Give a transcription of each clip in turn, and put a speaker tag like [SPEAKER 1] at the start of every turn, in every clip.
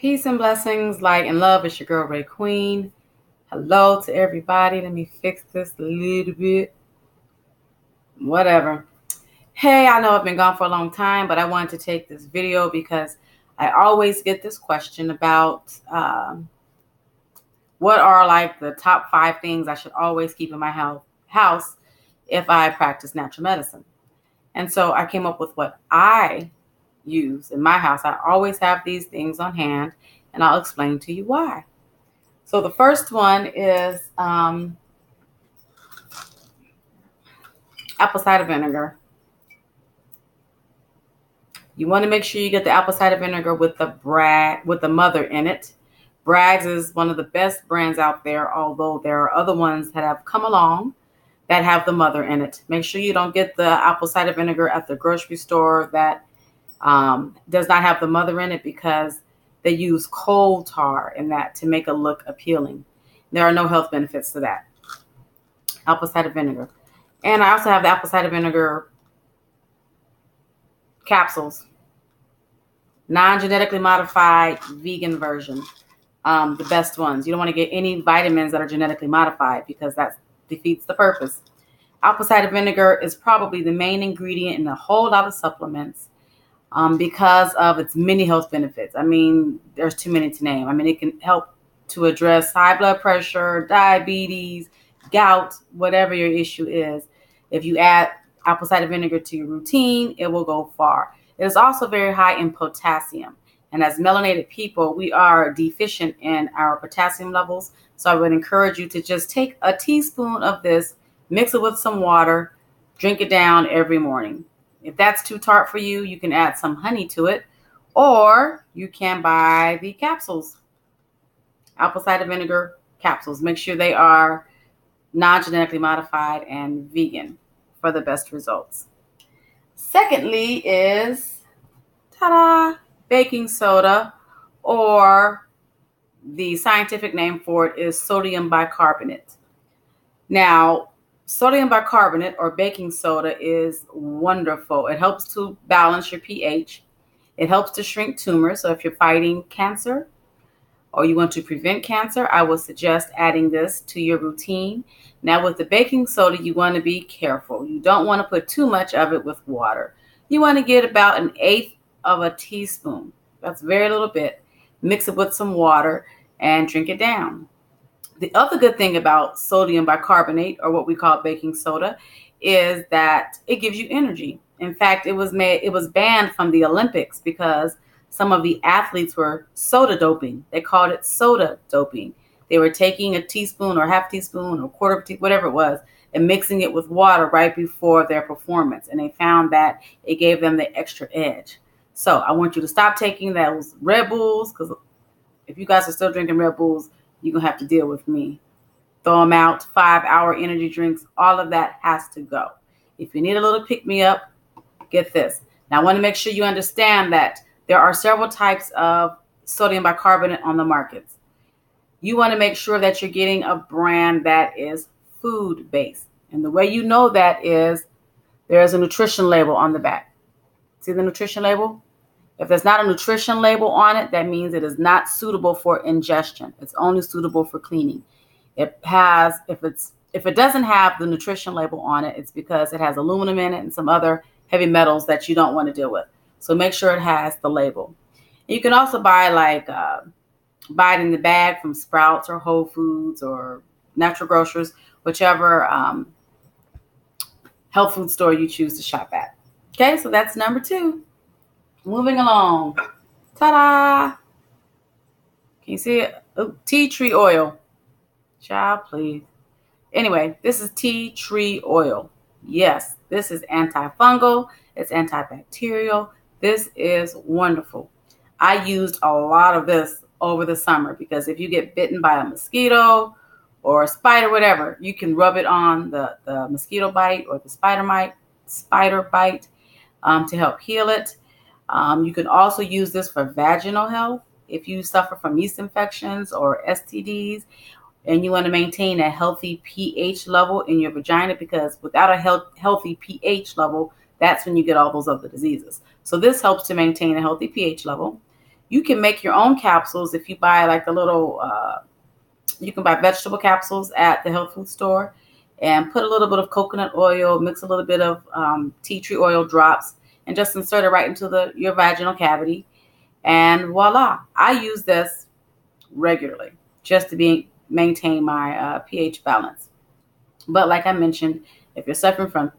[SPEAKER 1] Peace and blessings, light and love. It's your girl, RayeQueen. Hello to everybody. Let me fix this a little bit. Whatever. Hey, I know I've been gone for a long time, but I wanted to take this video because I always get this question about what are like the top 5 things I should always keep in my house if I practice natural medicine. And so I came up with what I use in my house. I always have these things on hand, and I'll explain to you why. So the first one is apple cider vinegar. You want to make sure you get the apple cider vinegar with the mother in it. Bragg's is one of the best brands out there, although there are other ones that have come along that have the mother in it. Make sure you don't get the apple cider vinegar at the grocery store that does not have the mother in it, because they use coal tar in that to make it look appealing. There are no health benefits to that. Apple cider vinegar. And I also have the apple cider vinegar capsules. Non-genetically modified vegan version. The best ones. You don't want to get any vitamins that are genetically modified because that defeats the purpose. Apple cider vinegar is probably the main ingredient in a whole lot of supplements. Because of its many health benefits. I mean, there's too many to name. I mean, it can help to address high blood pressure, diabetes, gout, whatever your issue is. If you add apple cider vinegar to your routine, it will go far. It is also very high in potassium. And as melanated people, we are deficient in our potassium levels. So I would encourage you to just take a teaspoon of this, mix it with some water, drink it down every morning. If that's too tart for you, you can add some honey to it, or you can buy the capsules. Apple cider vinegar capsules. Make sure they are non-genetically modified and vegan for the best results. Secondly is, baking soda, or the scientific name for it is sodium bicarbonate. Now, sodium bicarbonate or baking soda is wonderful. It helps to balance your pH. It helps to shrink tumors. So if you're fighting cancer or you want to prevent cancer, I would suggest adding this to your routine. Now with the baking soda, you want to be careful. You don't want to put too much of it with water. You want to get about 1/8 of a teaspoon. That's very little bit. Mix it with some water and drink it down. The other good thing about sodium bicarbonate, or what we call baking soda, is that it gives you energy. In fact, it was banned from the Olympics because some of the athletes were soda doping. They called it soda doping. They were taking a teaspoon or half teaspoon or quarter of a teaspoon, whatever it was, and mixing it with water right before their performance. And they found that it gave them the extra edge. So I want you to stop taking those Red Bulls, because if you guys are still drinking Red Bulls, you're going to have to deal with me. Throw them out. 5-hour energy drinks. All of that has to go. If you need a little pick-me-up, get this. Now, I want to make sure you understand that there are several types of sodium bicarbonate on the markets. You want to make sure that you're getting a brand that is food-based. And the way you know that is there is a nutrition label on the back. See the nutrition label? If there's not a nutrition label on it, that means it is not suitable for ingestion. It's only suitable for cleaning. If it doesn't have the nutrition label on it, it's because it has aluminum in it and some other heavy metals that you don't want to deal with. So make sure it has the label. You can also buy buy it in the bag from Sprouts or Whole Foods or Natural Grocers, whichever health food store you choose to shop at. Okay, so that's number 2. Moving along. Ta-da! Can you see it? Oh, tea tree oil. Child, please. Anyway, this is tea tree oil. Yes, this is antifungal. It's antibacterial. This is wonderful. I used a lot of this over the summer because if you get bitten by a mosquito or a spider, whatever, you can rub it on the mosquito bite or the spider bite to help heal it. You can also use this for vaginal health if you suffer from yeast infections or STDs and you want to maintain a healthy pH level in your vagina, because without a healthy pH level, that's when you get all those other diseases. So this helps to maintain a healthy pH level. You can make your own capsules if you buy like the little, you can buy vegetable capsules at the health food store and put a little bit of coconut oil, mix a little bit of tea tree oil drops, and just insert it right into your vaginal cavity. And voila, I use this regularly just to maintain my pH balance. But like I mentioned, if you're suffering from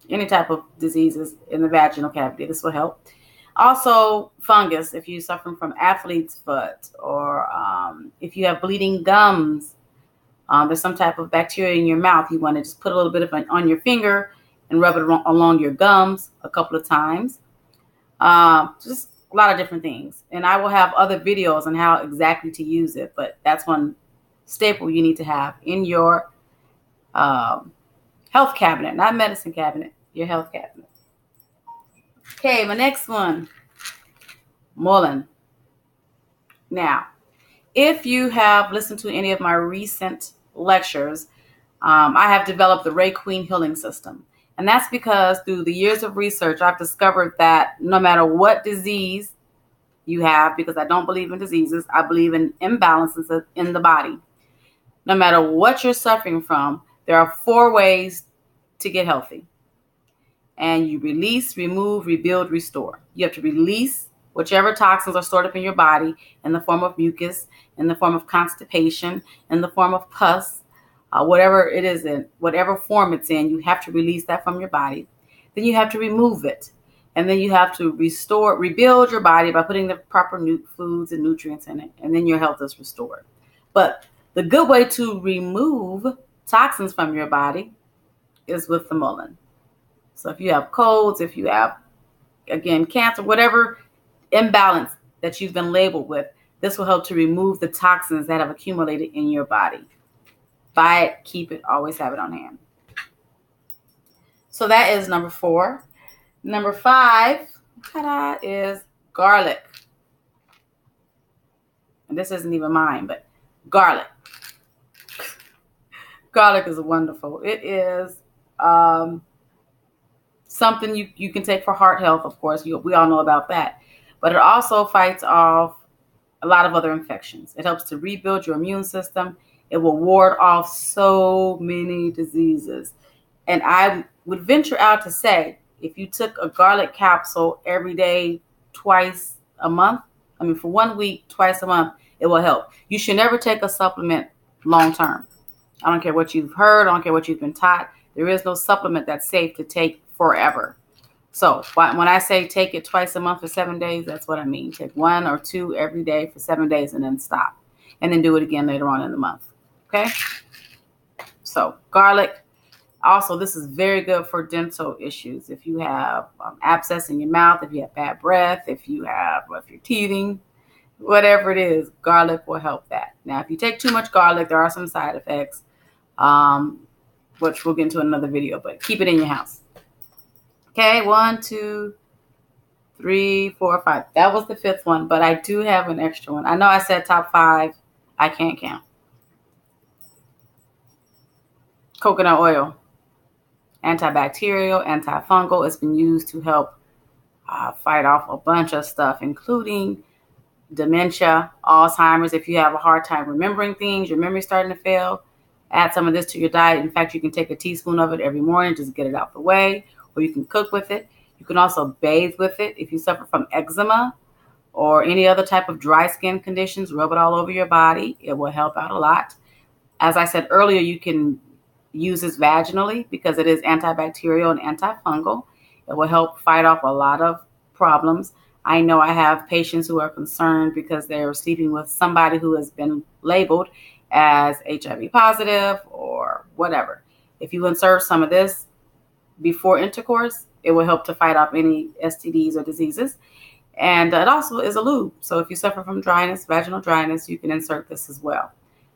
[SPEAKER 1] any type of diseases in the vaginal cavity, this will help. Also, fungus, if you're suffering from athlete's foot, or if you have bleeding gums, there's some type of bacteria in your mouth, you want to just put a little bit of it on your finger and rub it along your gums a couple of times. Just a lot of different things. And I will have other videos on how exactly to use it, but that's one staple you need to have in your health cabinet, not medicine cabinet, your health cabinet. Okay, my next one, mullein. Now, if you have listened to any of my recent lectures, I have developed the RayeQueen healing system. And that's because through the years of research, I've discovered that no matter what disease you have, because I don't believe in diseases, I believe in imbalances in the body. No matter what you're suffering from, there are 4 ways to get healthy. And you release, remove, rebuild, restore. You have to release whichever toxins are stored up in your body in the form of mucus, in the form of constipation, in the form of pus, whatever it is in, whatever form it's in, you have to release that from your body. Then you have to remove it. And then you have to rebuild your body by putting the proper foods and nutrients in it. And then your health is restored. But the good way to remove toxins from your body is with the mullein. So if you have colds, if you have, again, cancer, whatever imbalance that you've been labeled with, this will help to remove the toxins that have accumulated in your body. Buy it, keep it, always have it on hand. So that is number 4. Number 5, is garlic. And this isn't even mine, but garlic. Garlic is wonderful. It is something you can take for heart health, of course. We all know about that. But it also fights off a lot of other infections. It helps to rebuild your immune system. It will ward off so many diseases. And I would venture out to say, if you took a garlic capsule every day, twice a month, for 1 week, twice a month, it will help. You should never take a supplement long term. I don't care what you've heard. I don't care what you've been taught. There is no supplement that's safe to take forever. So when I say take it twice a month for 7 days, that's what I mean. Take 1 or 2 every day for 7 days and then stop. And then do it again later on in the month. Okay? So garlic. Also, this is very good for dental issues. If you have abscess in your mouth, if you have bad breath, if you're teething, whatever it is, garlic will help that. Now, if you take too much garlic, there are some side effects, which we'll get into another video, but keep it in your house. Okay, 1, 2, 3, 4, 5. That was the 5th one, but I do have an extra one. I know I said top 5. I can't count. Coconut oil. Antibacterial, antifungal. It's been used to help fight off a bunch of stuff, including dementia, Alzheimer's. If you have a hard time remembering things, your memory's starting to fail, add some of this to your diet. In fact, you can take a teaspoon of it every morning, just get it out the way, or you can cook with it. You can also bathe with it. If you suffer from eczema or any other type of dry skin conditions, rub it all over your body. It will help out a lot. As I said earlier, you can use this vaginally because it is antibacterial and antifungal. It will help fight off a lot of problems. I know I have patients who are concerned because they're sleeping with somebody who has been labeled as HIV positive or whatever. If you insert some of this before intercourse, it will help to fight off any STDs or diseases. And it also is a lube. So if you suffer from dryness, vaginal dryness, you can insert this as well.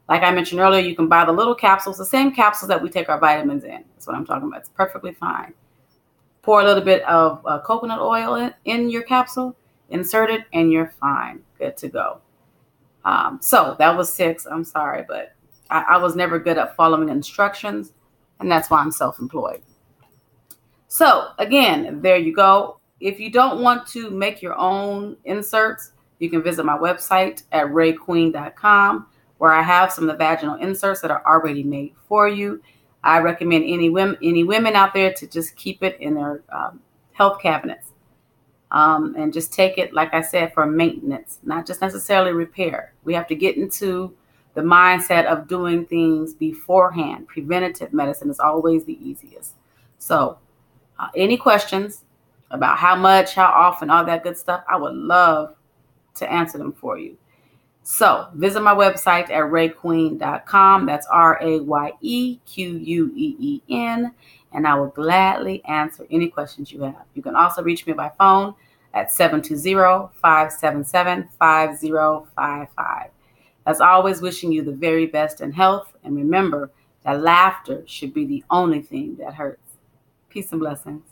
[SPEAKER 1] Like I mentioned earlier, you can buy the little capsules, the same capsules that we take our vitamins in. That's what I'm talking about. It's perfectly fine. Pour a little bit of coconut oil in your capsule, insert it, and you're fine. Good to go. So that was 6. I'm sorry, but I was never good at following instructions, and that's why I'm self-employed. So again, there you go. If you don't want to make your own inserts, you can visit my website at RayeQueen.com, where I have some of the vaginal inserts that are already made for you. I recommend any women out there to just keep it in their health cabinets, and just take it, like I said, for maintenance, not just necessarily repair. We have to get into the mindset of doing things beforehand. Preventative medicine is always the easiest. So any questions about how much, how often, all that good stuff, I would love to answer them for you. So visit my website at RayeQueen.com. That's RayeQueen, and I will gladly answer any questions you have. You can also reach me by phone at 720-577-5055. As always, wishing you the very best in health, and remember that laughter should be the only thing that hurts. Peace and blessings.